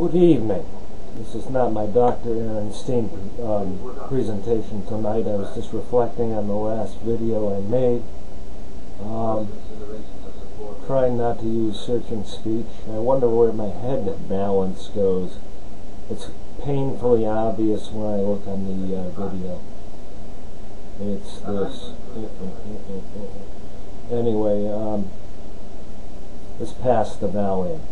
Good evening. This is not my Dr. Ehrenstein presentation tonight. I was just reflecting on the last video I made. Trying not to use searching speech. I wonder where my head balance goes. It's painfully obvious when I look on the video. It's this. Anyway, it's past the Valium.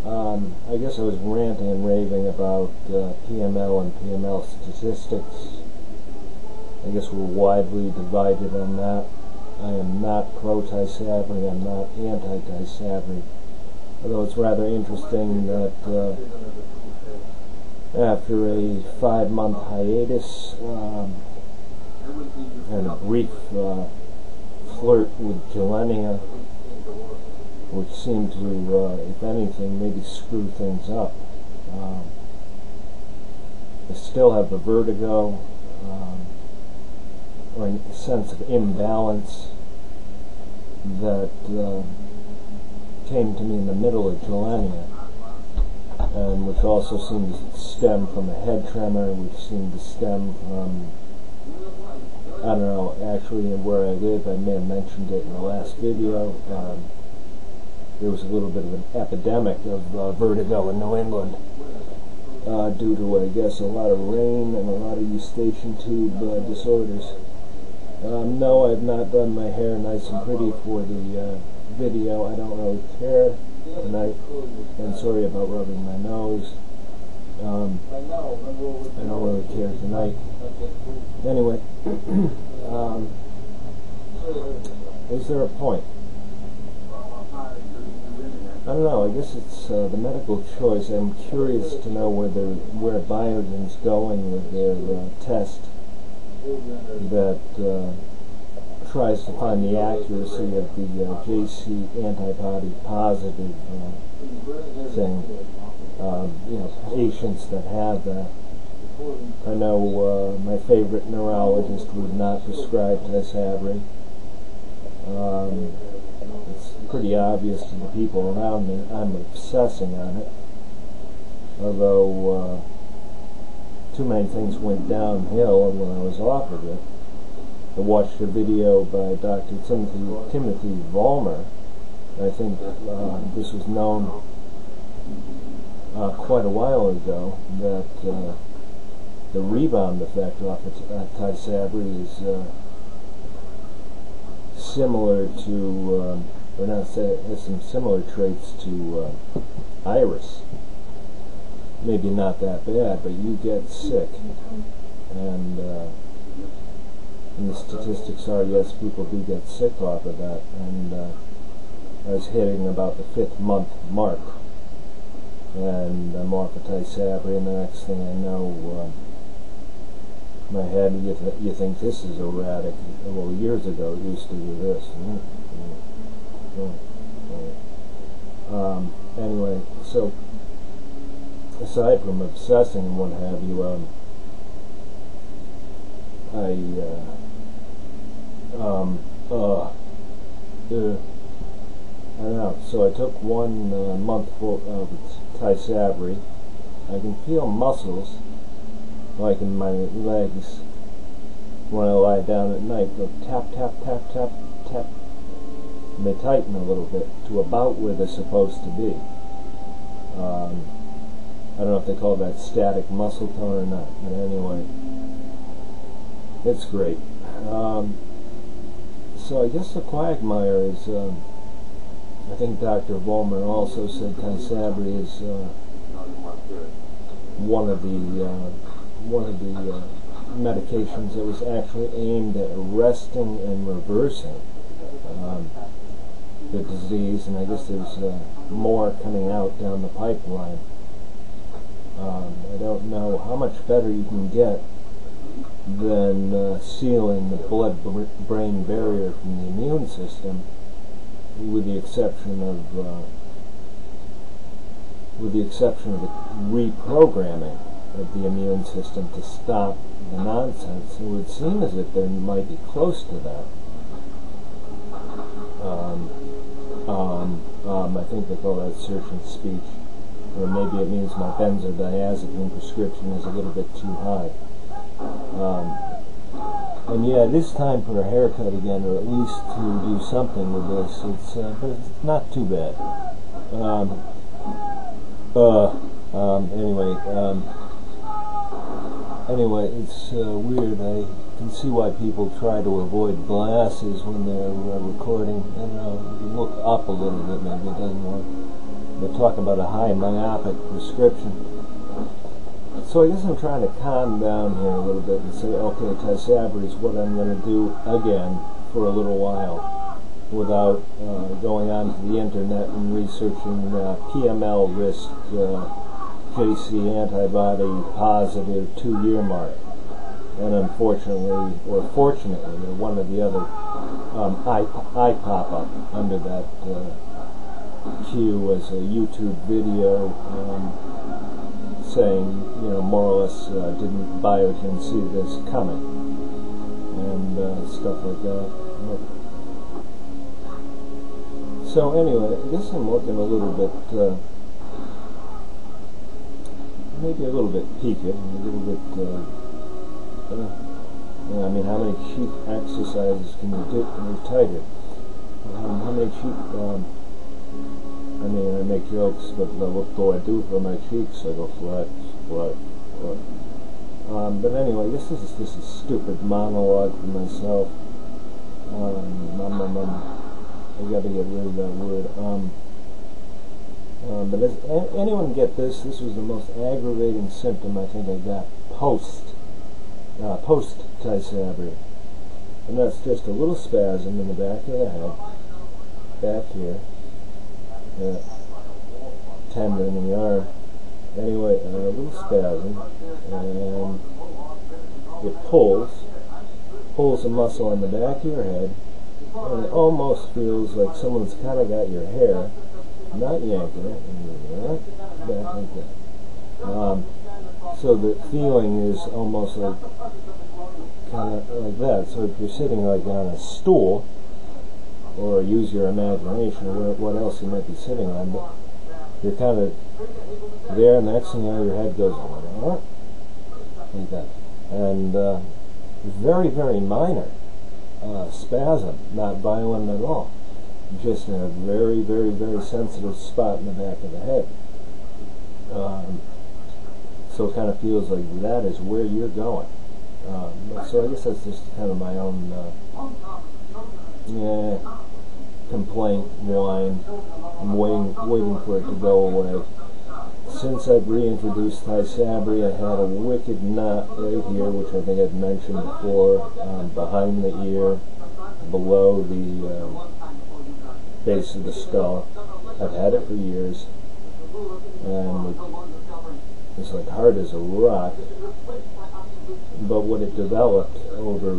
I guess I was ranting and raving about PML and PML statistics. I guess we're widely divided on that. I am not pro-Tysabri, I'm not anti-Tysabri. Although it's rather interesting that after a 5-month hiatus and a brief flirt with Gilenya, which seemed to, if anything, maybe screw things up. I still have the vertigo, or a sense of imbalance that came to me in the middle of Gilenya, and which also seemed to stem from a head tremor, which seemed to stem from, I don't know, actually where I live, I may have mentioned it in the last video. There was a little bit of an epidemic of vertigo in New England due to, I guess, a lot of rain and a lot of eustachian tube disorders. No, I've not done my hair nice and pretty for the video. I don't really care tonight. And sorry about rubbing my nose. I don't really care tonight. Anyway, is there a point? I don't know, I guess it's the medical choice. I'm curious to know where Biogen's going with their test that tries to find the accuracy of the JC antibody positive thing. You know, patients that have that. I know my favorite neurologist would not prescribe Tysabri. It's pretty obvious to the people around me. I'm obsessing on it. Although too many things went downhill when I was offered it. I watched a video by Dr. Timothy Vollmer. I think this was known quite a while ago, that the rebound effect off of Tysabri is similar to, or not say, has some similar traits to Iris. Maybe not that bad, but you get sick. And the statistics are, yes, people do get sick off of that. And I was hitting about the 5th month mark. And I'm off of Tysabri, and the next thing I know, my head, you think this is erratic. Well, years ago it used to do this. Anyway, so aside from obsessing and what have you, I don't know. So I took 1 month full of Tysabri. I can feel muscles, like in my legs, when I lie down at night, go tap, tap, tap, tap, tap, and they tighten a little bit to about where they're supposed to be. I don't know if they call that static muscle tone or not, but anyway, it's great. So I guess the quagmire is, I think Dr. Vollmer also said Tysabri is one of the medications that was actually aimed at arresting and reversing the disease, and I guess there's more coming out down the pipeline. I don't know how much better you can get than sealing the blood-brain barrier from the immune system, with the exception of the reprogramming of the immune system to stop the nonsense. It would seem as if they might be close to that. I think they call that search and speech. or maybe it means my benzodiazepine prescription is a little bit too high. And yeah, it is time for a haircut again, or at least to do something with this. But it's not too bad. Anyway, it's weird. I can see why people try to avoid glasses when they're recording. You look up a little bit, maybe it doesn't work. But talk about a high myopic prescription. So I guess I'm trying to calm down here a little bit and say, okay, Tysabri is what I'm going to do again for a little while, without going onto the internet and researching PML risk, JC antibody positive 2-year mark. And unfortunately, or fortunately, or one or the other, I pop up under that queue as a YouTube video saying, more or less, didn't Biogen see this coming, and stuff like that. So anyway, I guess I'm looking a little bit, maybe a little bit peaked, a little bit, I mean, how many cheap exercises can you do? Can you tighten? How many cheap, I mean, I make jokes, but what do I do for my cheeks? I go flat. But anyway, I guess this is just a stupid monologue for myself. I gotta get rid of that word. But does anyone get this? This was the most aggravating symptom I think I got post Tysabri. And that's just a little spasm in the back of the head, back here. Tendon in the arm. Anyway, a little spasm, and it pulls a muscle on the back of your head, and it almost feels like someone's kind of got your hair, not yanking it, and back like that. So the feeling is almost like kind of like that. So if you're sitting like on a stool, or use your imagination, or what else you might be sitting on, but you're kind of there, and the next thing you know, your head goes like that. And very, very minor spasm, not violent at all. Just in a very, very, very sensitive spot in the back of the head. So it kind of feels like that is where you're going. So I guess that's just kind of my own complaint, whine. I'm waiting for it to go away. Since I've reintroduced Tysabri, I had a wicked knot right here, which I think I've mentioned before, behind the ear, below the base of the skull. I've had it for years, and it's like hard as a rock. But what it developed over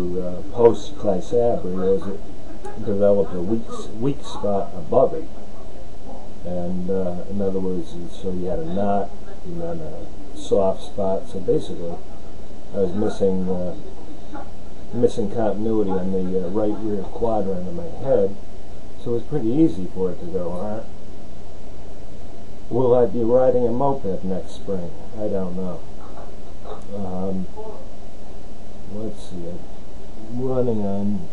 post-Tysabri was it developed a weak spot above it. And in other words, so you had a knot and then a soft spot. So basically, I was missing continuity on the right rear quadrant of my head. So it was pretty easy for it to go, will I be riding a moped next spring? I don't know. Let's see, I'm running on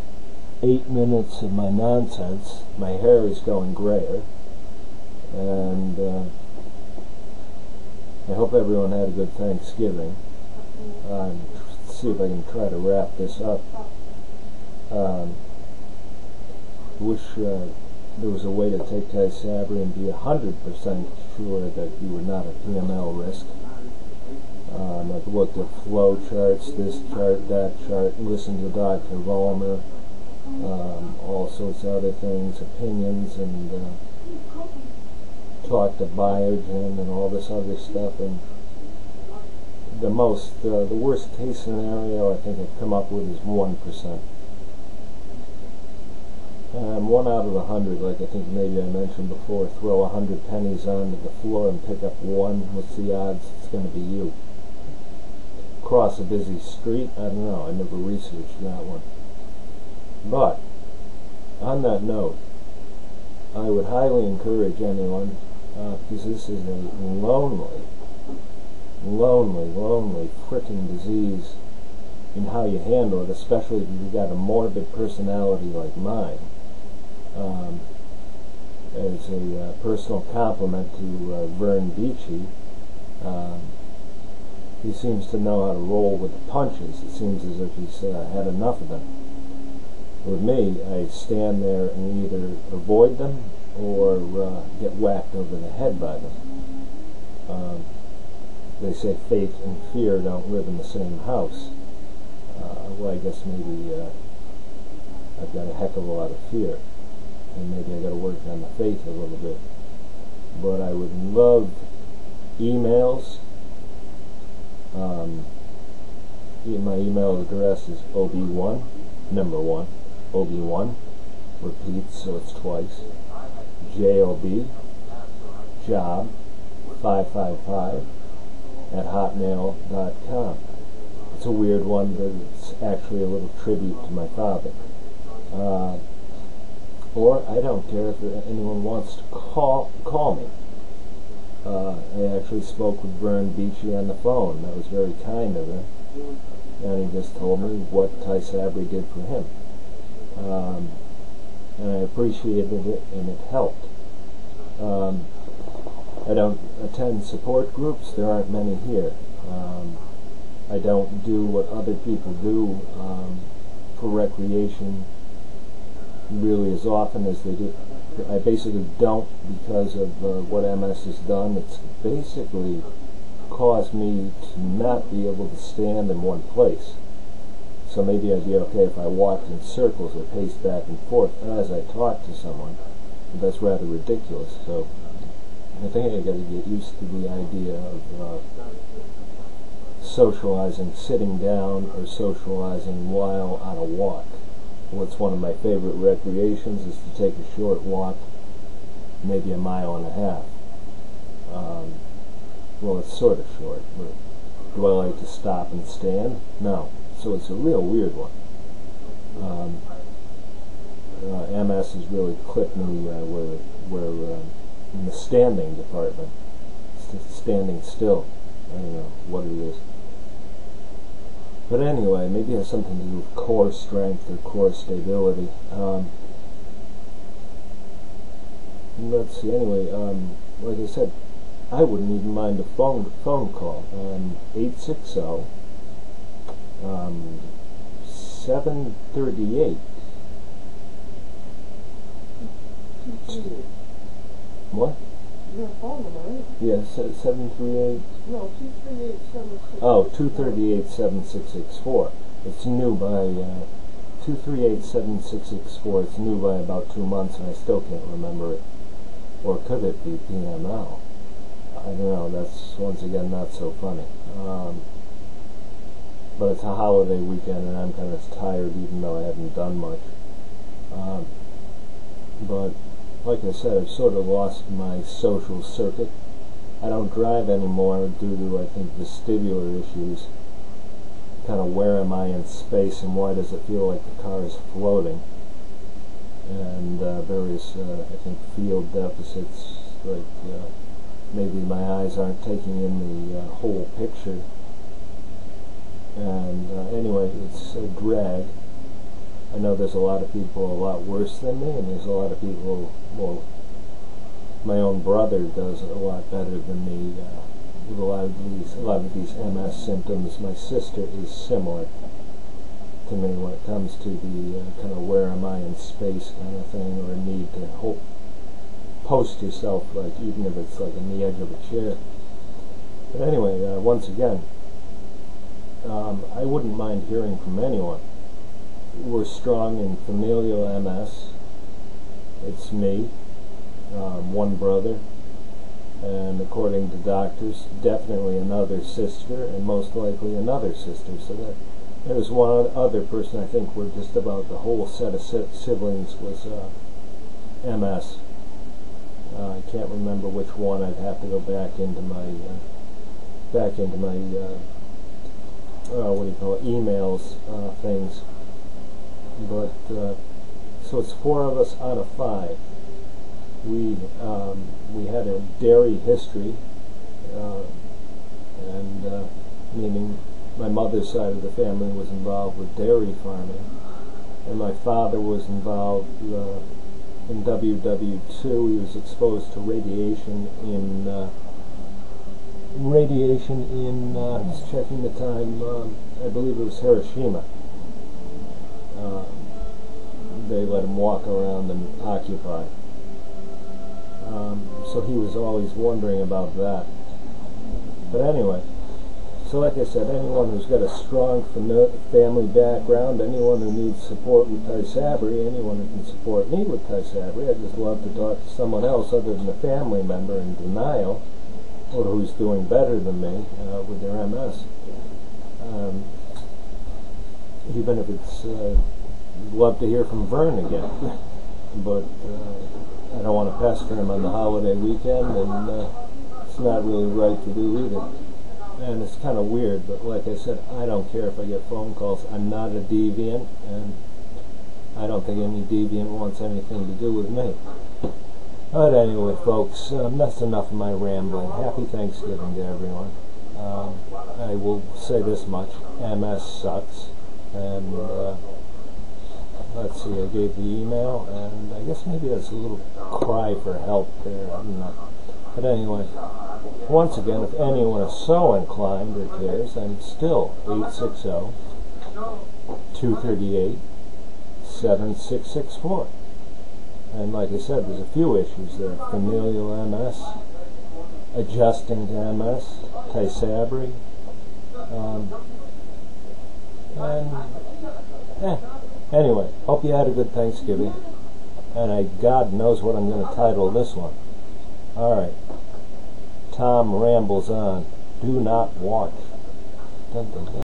8 minutes of my nonsense. My hair is going grayer. And I hope everyone had a good Thanksgiving. See if I can try to wrap this up. Wish there was a way to take Tysabri and be 100% sure that you were not a PML risk. I've looked at flow charts, this chart, that chart, listened to Dr. Vollmer, all sorts of other things, opinions, and talked to Biogen and all this other stuff, and the worst case scenario I think I've come up with is 1%. 1 out of 100, like I think maybe I mentioned before, throw 100 pennies onto the floor and pick up 1. What's the odds it's going to be you? Cross a busy street? I don't know. I never researched that one. But, on that note, I would highly encourage anyone because this is a lonely frickin' disease in how you handle it, especially if you've got a morbid personality like mine. As a personal compliment to Vern Beachy, he seems to know how to roll with the punches. It seems as if he's had enough of them. With me, I stand there and either avoid them or get whacked over the head by them. They say faith and fear don't live in the same house. Well, I guess maybe I've got a heck of a lot of fear, and maybe I got to work on the faith a little bit. But I would love emails. My email address is ob1, number 1, ob1, repeat so it's twice, job, job, 555 at hotmail.com. It's a weird one, but it's actually a little tribute to my father. Or I don't care if anyone wants to call me. I actually spoke with Vern Beachy on the phone. That was very kind of him. And he just told me what Ty Sabry did for him. And I appreciated it, and it helped. I don't attend support groups. There aren't many here. I don't do what other people do for recreation really as often as they do. I basically don't because of what MS has done. It's basically caused me to not be able to stand in one place. So maybe I'd be okay if I walked in circles or paced back and forth as I talk to someone. But that's rather ridiculous. So I think I got to get used to the idea of socializing sitting down or socializing while on a walk. What's one of my favorite recreations is to take a short walk, maybe a mile and a half. Well, it's sort of short, but do I like to stop and stand? No. So it's a real weird one. MS has really clipped me where in the standing department, standing still. I don't know what it is. But anyway, maybe it has something to do with core strength or core stability. Let's see, anyway, like I said, I wouldn't even mind a phone call. 860 738. What? Your phone number, right? Yes, 738. No, 238-7664. Oh, 238-7664. It's new by 238-7664. It's new by about 2 months, and I still can't remember it. Or could it be PML? I don't know. That's once again not so funny. But it's a holiday weekend, and I'm kind of tired, even though I haven't done much. But like I said, I've sort of lost my social circuit. I don't drive anymore due to, I think, vestibular issues. Kind of where am I in space, and why does it feel like the car is floating? And various, I think, field deficits, like maybe my eyes aren't taking in the whole picture. And anyway, it's a drag. I know there's a lot of people a lot worse than me, and there's a lot of people, well, my own brother does a lot better than me with a lot of these MS symptoms. My sister is similar to me when it comes to the kind of where am I in space kind of thing, or a need to post yourself, like even if it's like on the edge of a chair. But anyway, once again, I wouldn't mind hearing from anyone. We're strong in familial MS. It's me, one brother, and according to doctors, definitely another sister, and most likely another sister. So that there's one other person. I think we're just about the whole set of siblings was MS. I can't remember which one. I'd have to go back into my what do you call it, emails, things. But so it's 4 of us out of 5. we had a dairy history, meaning my mother's side of the family was involved with dairy farming, and my father was involved in WW2. He was exposed to radiation in just checking the time, I believe it was Hiroshima. They let him walk around and occupy. So he was always wondering about that. But anyway, so like I said, anyone who's got a strong family background, anyone who needs support with Tysabri, anyone who can support me with Tysabri, I'd just love to talk to someone else other than a family member in denial, or who's doing better than me with their MS. Even if it's, love to hear from Vern again, but I don't want to pester him on the holiday weekend, and it's not really right to do either. And it's kind of weird, but like I said, I don't care if I get phone calls. I'm not a deviant, and I don't think any deviant wants anything to do with me. But anyway, folks, that's enough of my rambling. Happy Thanksgiving to everyone. I will say this much: MS sucks, and let's see, I gave the email, and I guess maybe that's a little cry for help there. I'm not. But anyway, once again, if anyone is so inclined or cares, I'm still 860-238-7664. And like I said, there's a few issues there. Familial MS, adjusting to MS, Tysabri, anyway, hope you had a good Thanksgiving, and God knows what I'm going to title this one. Alright, Tom rambles on. Do not watch. Dun, dun, dun.